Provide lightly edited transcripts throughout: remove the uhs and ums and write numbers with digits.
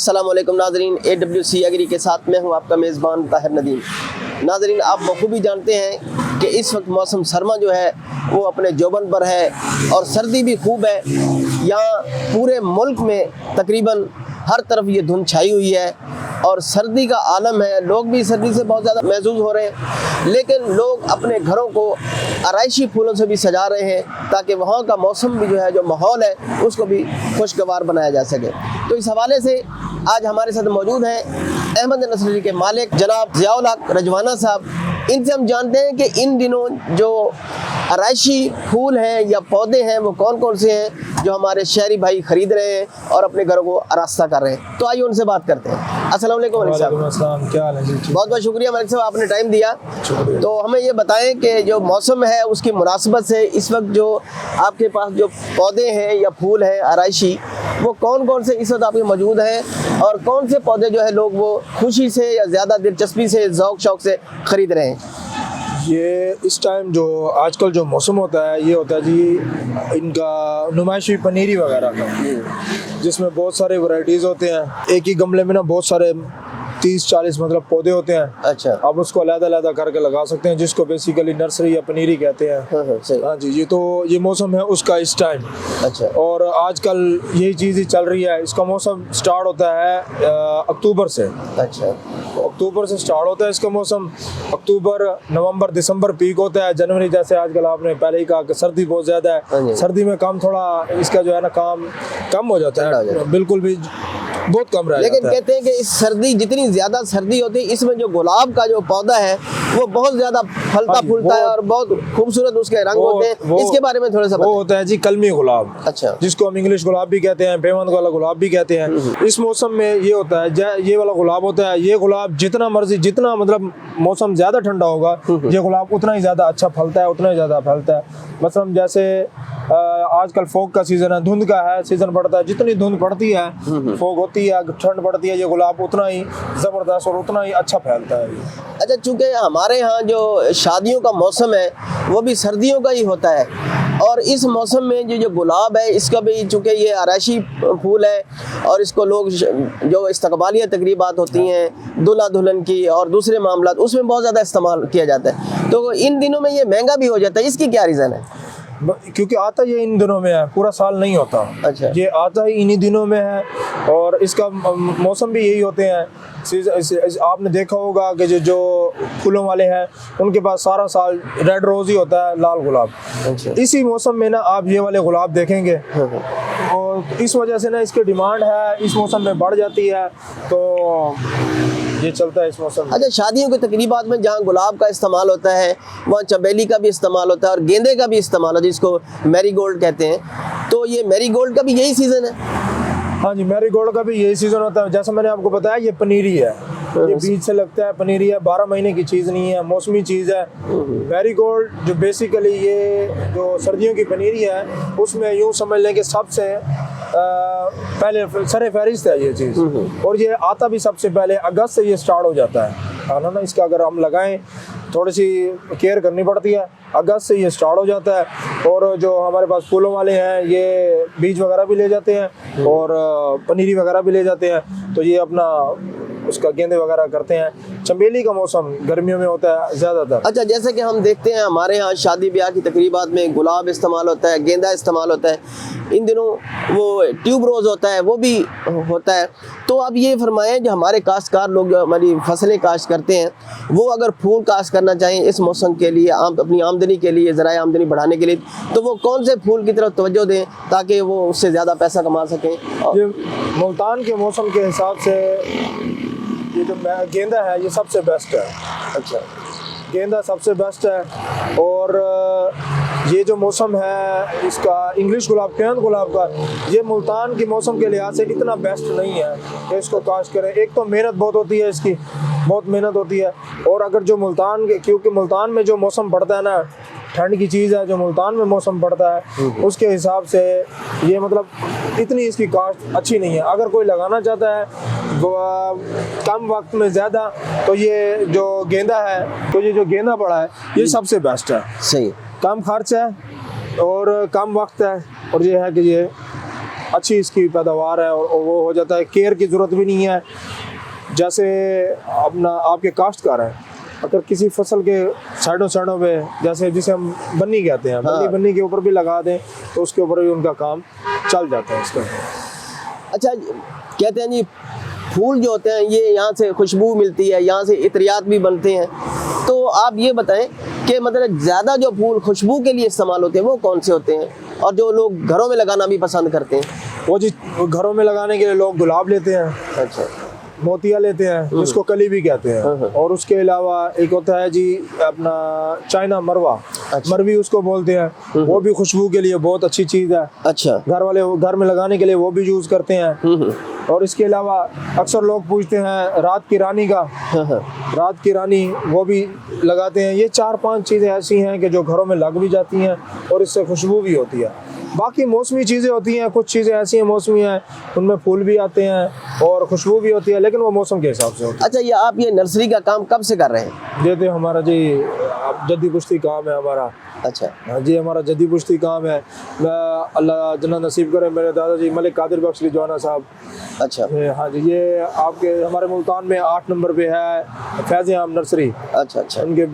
अस्सलामुअलैकुम नाज़रीन, AWC agree के साथ मैं हूं आपका मेज़बान ताहिर नदीम। नाज़रीन, आप बखूबी जानते हैं कि इस वक्त मौसम सरमा जो है वो अपने जोबन पर है और सर्दी भी खूब है। यहाँ पूरे मुल्क में तकरीबन हर तरफ ये धुंध छाई हुई है और सर्दी का आलम है। लोग भी सर्दी से बहुत ज़्यादा महसूस हो रहे हैं, लेकिन लोग अपने घरों को आराइशी फूलों से भी सजा रहे हैं ताकि वहाँ का मौसम भी जो है, जो माहौल है, उसको भी खुशगवार बनाया जा सके। तो इस हवाले से आज हमारे साथ मौजूद हैं अहमद नर्सरी के मालिक जनाब ज़ियाउल हक रजवाना साहब। इनसे हम जानते हैं कि इन दिनों जो आराइशी फूल हैं या पौधे हैं वो कौन कौन से हैं जो हमारे शहरी भाई ख़रीद रहे हैं और अपने घरों को आरास्ता कर रहे हैं। तो आइए उनसे बात करते हैं। अस्सलाम वालेकुम मलिक साहब। क्या हाल है जी? बहुत बहुत शुक्रिया मलिक साहब, आपने टाइम दिया। तो हमें ये बताएं कि जो मौसम है उसकी मुनासिबत से इस वक्त जो आपके पास जो पौधे हैं या फूल हैं आराइशी, वो कौन कौन से इस वक्त आपके मौजूद हैं और कौन से पौधे जो है लोग वो खुशी से या ज़्यादा दिलचस्पी से ज़ौक़ शौक़ से ख़रीद रहे हैं। ये इस टाइम जो आजकल जो मौसम होता है ये होता है जी इनका नुमाइशी पनीरी वगैरह का, जिसमें बहुत सारे वैरायटीज़ होते हैं। एक ही गमले में ना बहुत सारे 30-40 मतलब पौधे होते हैं। अच्छा, आप उसको अलग-अलग करके लगा सकते हैं, जिसको बेसिकली नर्सरी या पनीरी कहते हैं। सही। हाँ जी, ये तो ये मौसम है उसका इस टाइम। अच्छा, और आजकल यही चीज़ ही चल रही है। इसका मौसम स्टार्ट होता है अक्टूबर से। अच्छा, अक्टूबर से स्टार्ट होता है इसका मौसम। अक्टूबर, नवंबर, दिसंबर पीक होता है। जनवरी जैसे आजकल आपने पहले ही कहा कि सर्दी बहुत ज़्यादा है, सर्दी में काम थोड़ा इसका जो है ना काम कम हो जाता है, बिल्कुल भी बहुत कम रह लेकिन जाता है। कहते हैं कि इस सर्दी जितनी ज़्यादा सर्दी होती है इसमें जो गुलाब का जो पौधा है वो बहुत ज़्यादा फलता फूलता है और बहुत खूबसूरत उसके रंग होते हैं। इसके बारे में थोड़ा सा वो होता है जी कलमी गुलाब। अच्छा, जिसको हम इंग्लिश गुलाब भी कहते हैं, पेवंद वाला गुलाब भी कहते हैं। इस मौसम में ये होता है, ये वाला गुलाब होता है। ये गुलाब जितना मर्जी, जितना मतलब मौसम ज़्यादा ठंडा होगा ये गुलाब उतना ही ज़्यादा अच्छा फलता है, उतना ही ज़्यादा फैलता है। मतलब जैसे आजकल फोग का सीज़न है, धुंध का है सीज़न पड़ता है। जितनी धुंध पड़ती है, फोग होती है, ठंड पड़ती है, ये गुलाब उतना ही ज़बरदस्त और उतना ही अच्छा फैलता है। अच्छा, चूँकि हमारे यहाँ जो शादियों का मौसम है वो भी सर्दियों का ही होता है और इस मौसम में जो गुलाब है इसका भी, चूँकि ये आराइशी फूल है और इसको लोग जो इस्तकबालिया तकरीबात होती हैं दूल्हा दुल्हन की और दूसरे मामलात, उसमें बहुत ज़्यादा इस्तेमाल किया जाता है। तो इन दिनों में ये महंगा भी हो जाता है, इसकी क्या रीज़न है? क्योंकि आता ये इन दिनों में है, पूरा साल नहीं होता। अच्छा, ये आता ही इन्हीं दिनों में है और इसका मौसम भी यही होते हैं। आपने देखा होगा कि जो फूलों वाले हैं उनके पास सारा साल रेड रोज ही होता है, लाल गुलाब। अच्छा, इसी मौसम में ना आप ये वाले गुलाब देखेंगे और इस वजह से ना इसकी डिमांड है इस मौसम में बढ़ जाती है, तो ये चलता है इस मौसम में। अच्छा, शादियों के तकरीबात में जहाँ गुलाब का इस्तेमाल होता है वहाँ चमेली का भी इस्तेमाल होता है और गेंदे का भी इस्तेमाल होता है, जिसको मैरीगोल्ड कहते हैं। तो ये मैरीगोल्ड का भी यही सीज़न है? हाँ जी, मैरीगोल्ड का भी यही सीज़न होता है। जैसा मैंने आपको बताया ये पनीरी है, ये बीज से लगता है, पनीरी है, 12 महीने की चीज़ नहीं है, मौसमी चीज़ है। मैरीगोल्ड जो बेसिकली ये जो सर्दियों की पनीरी है उसमें यूँ समझ लें कि सबसे पहले सरे फहरिस्त है ये चीज़। और ये आता भी सबसे पहले अगस्त से ये स्टार्ट हो जाता है ना। इसका अगर हम लगाएं थोड़ी सी केयर करनी पड़ती है, अगस्त से ये स्टार्ट हो जाता है। और जो हमारे पास फूलों वाले हैं ये बीज वगैरह भी ले जाते हैं और पनीरी वगैरह भी ले जाते हैं, तो ये अपना उसका गेंदे वगैरह करते हैं। चमेली का मौसम गर्मियों में होता है ज़्यादातर। अच्छा, जैसे कि हम देखते हैं हमारे यहाँ शादी ब्याह की तकरीबात में गुलाब इस्तेमाल होता है, गेंदा इस्तेमाल होता है, इन दिनों वो ट्यूब रोज़ होता है वो भी होता है। तो आप ये फरमाएं, जो हमारे काश्तकार लोग जो हमारी फसलें काश्त करते हैं वो अगर फूल काश्त करना चाहें इस मौसम के लिए, अपनी आमदनी के लिए, ज़राए आमदनी बढ़ाने के लिए, तो वो कौन से फूल की तरफ तवज्जो दें ताकि वो उससे ज़्यादा पैसा कमा सकें? ये मुल्तान के मौसम के हिसाब से ये जो गेंदा है ये सबसे बेस्ट है। अच्छा, गेंदा सबसे बेस्ट है। और ये जो मौसम है इसका इंग्लिश गुलाब, पेवंद गुलाब का, ये मुल्तान के मौसम के लिहाज से इतना बेस्ट नहीं है कि इसको काश्त करें। एक तो मेहनत बहुत होती है, इसकी बहुत मेहनत होती है। और अगर जो मुल्तान के, क्योंकि मुल्तान में जो मौसम पड़ता है ना, ठंड की चीज़ है, जो मुल्तान में मौसम पड़ता है उसके हिसाब से ये मतलब इतनी इसकी काश्त अच्छी नहीं है। अगर कोई लगाना चाहता है कम वक्त में ज़्यादा, तो ये जो गेंदा है, तो ये जो गेंदा पड़ा है ये सबसे बेस्ट है। सही, कम खर्च है और कम वक्त है और ये है कि ये अच्छी इसकी पैदावार है और वो हो जाता है, केयर की ज़रूरत भी नहीं है। जैसे अपना आपके काश्तकार हैं, अगर किसी फसल के साइडों पे जैसे जिसे हम बन्नी कहते हैं, बन्नी के ऊपर भी लगा दें तो उसके ऊपर भी उनका काम चल जाता है इसका। अच्छा, कहते हैं जी फूल जो होते हैं ये यहाँ से खुशबू मिलती है, यहाँ से इत्रियात भी बनते हैं, तो आप ये बताएं कि मतलब ज़्यादा जो फूल खुशबू के लिए इस्तेमाल होते हैं वो कौन से होते हैं, और जो लोग घरों में लगाना भी पसंद करते हैं? वो जी घरों में लगाने के लिए लोग गुलाब लेते हैं, अच्छा, मोतिया लेते हैं जिसको कली भी कहते हैं, और उसके अलावा एक होता है जी अपना चाइना मरवा, मरवी उसको बोलते हैं, वो भी खुशबू के लिए बहुत अच्छी चीज़ है। अच्छा, घर वाले घर में लगाने के लिए वो भी यूज़ करते हैं। और इसके अलावा अक्सर लोग पूछते हैं रात की रानी का, रात की रानी वो भी लगाते हैं। ये 4-5 चीज़ें ऐसी हैं कि जो घरों में लग भी जाती हैं और इससे खुशबू भी होती है। बाकी मौसमी चीज़ें होती हैं, कुछ चीज़ें ऐसी हैं मौसमी हैं, उनमें फूल भी आते हैं और खुशबू भी होती है, लेकिन वो मौसम के हिसाब से होती है। अच्छा, ये आप ये नर्सरी का काम कब से कर रहे हैं? ये तो हमारा जी जद्दी पुश्ती काम है हमारा। अच्छा, हाँ जी, हमारा जद्दी पुश्ती काम है। मैं अल्लाह जन्नत नसीब करे मेरे दादाजी मलिक कादिर बख्श रिजवाना साहब। अच्छा, हाँ जी, ये आपके हमारे मुल्तान में 8 नंबर पे है फैज़ आम नर्सरी। अच्छा, अच्छा, उनके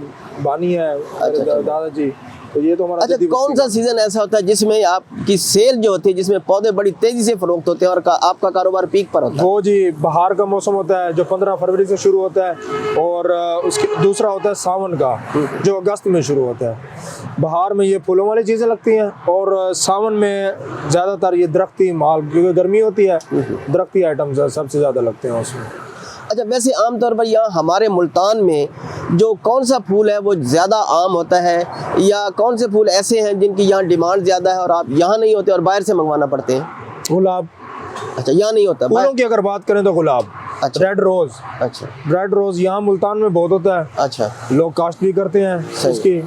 बानी है दादाजी। तो ये तो हमारा अच्छा, कौन सा सीजन ऐसा होता है जिसमें आपकी सेल जो होती है, जिसमें पौधे बड़ी तेजी से फरोख्त होते हैं और आपका कारोबार पीक पर होता है? वो जी बहार का मौसम होता है जो 15 फरवरी से शुरू होता है, और उसके दूसरा होता है सावन का जो अगस्त में शुरू होता है। बहार में ये फूलों वाली चीज़ें लगती हैं, और सावन में ज़्यादातर ये दरख्ती माल, क्योंकि गर्मी होती है, दरख्ती आइटम्स सबसे ज़्यादा लगते हैं उसमें। अच्छा, वैसे आमतौर पर यहाँ हमारे मुल्तान में जो कौन सा फूल है वो ज़्यादा आम होता है, या कौन से फूल ऐसे हैं जिनकी यहाँ डिमांड ज़्यादा है और आप यहाँ नहीं होते और बाहर से मंगवाना पड़ते हैं? गुलाब। अच्छा, यहाँ नहीं होता। फूलों की अगर बात करें तो गुलाब। अच्छा, रेड रोज। अच्छा, रेड रोज यहाँ मुल्तान में बहुत होता है। अच्छा, लोग काश्त भी करते हैं इसकी,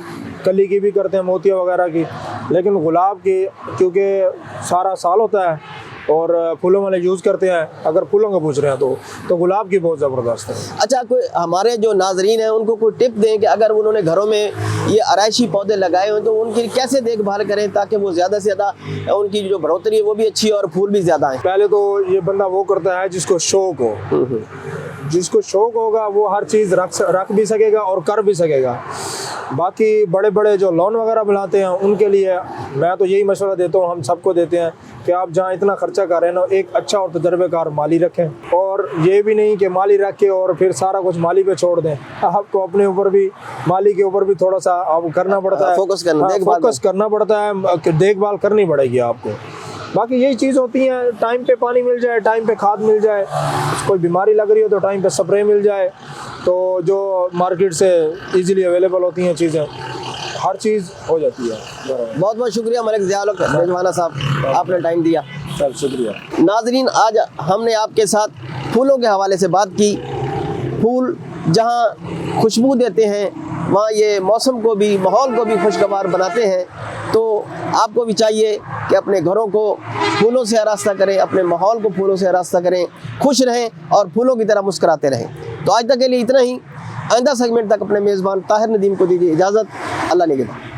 कली की भी करते हैं, मोतिया वगैरह की, लेकिन गुलाब की क्योंकि सारा साल होता है और फूलों वाले यूज़ करते हैं। अगर फूलों का पूछ रहे हैं तो गुलाब की बहुत ज़बरदस्त है। अच्छा, कोई हमारे जो नाजरीन हैं उनको कोई टिप दें कि अगर उन्होंने घरों में ये आराइशी पौधे लगाए हुए तो उनकी कैसे देखभाल करें ताकि वो ज़्यादा से ज़्यादा उनकी जो बढ़ोतरी है वो भी अच्छी और फूल भी ज़्यादा आए? पहले तो ये बंदा वो करता है जिसको शौक हो। जिसको शौक होगा वो हर चीज़ रख भी सकेगा और कर भी सकेगा। बाकी बड़े बड़े जो लोन वगैरह बनाते हैं उनके लिए मैं तो यही मशवरा देता हूँ, हम सबको देते हैं कि आप जहाँ इतना खर्चा कर रहे हैं ना, एक अच्छा और तजर्बेकार माली रखें, और ये भी नहीं कि माली रख के और फिर सारा कुछ माली पे छोड़ दें। आपको अपने ऊपर भी, माली के ऊपर भी थोड़ा सा आप करना पड़ता है, फोकस करना पड़ता है, देखभाल करनी पड़ेगी आपको। बाकी यही चीज़ होती है, टाइम पे पानी मिल जाए, टाइम पे खाद मिल जाए, कोई बीमारी लग रही हो तो टाइम पे स्प्रे मिल जाए, तो जो मार्केट से इजीली अवेलेबल होती हैं चीज़ें, हर चीज़ हो जाती है। बहुत बहुत शुक्रिया मलिक ज़ियाउल हक रिजवाना साहब, आपने टाइम दिया। सर शुक्रिया। नाजरीन, आज हमने आपके साथ फूलों के हवाले से बात की। फूल जहाँ खुशबू देते हैं वहाँ ये मौसम को भी, माहौल को भी खुशगवार बनाते हैं, तो आपको भी चाहिए कि अपने घरों को फूलों से आरास्ता करें, अपने माहौल को फूलों से आरास्ता करें, खुश रहें और फूलों की तरह मुस्कुराते रहें। तो आज तक के लिए इतना ही। आइंदा सेगमेंट तक अपने मेज़बान ताहिर नदीम को दीजिए इजाज़त। अल्लाह निगहबान।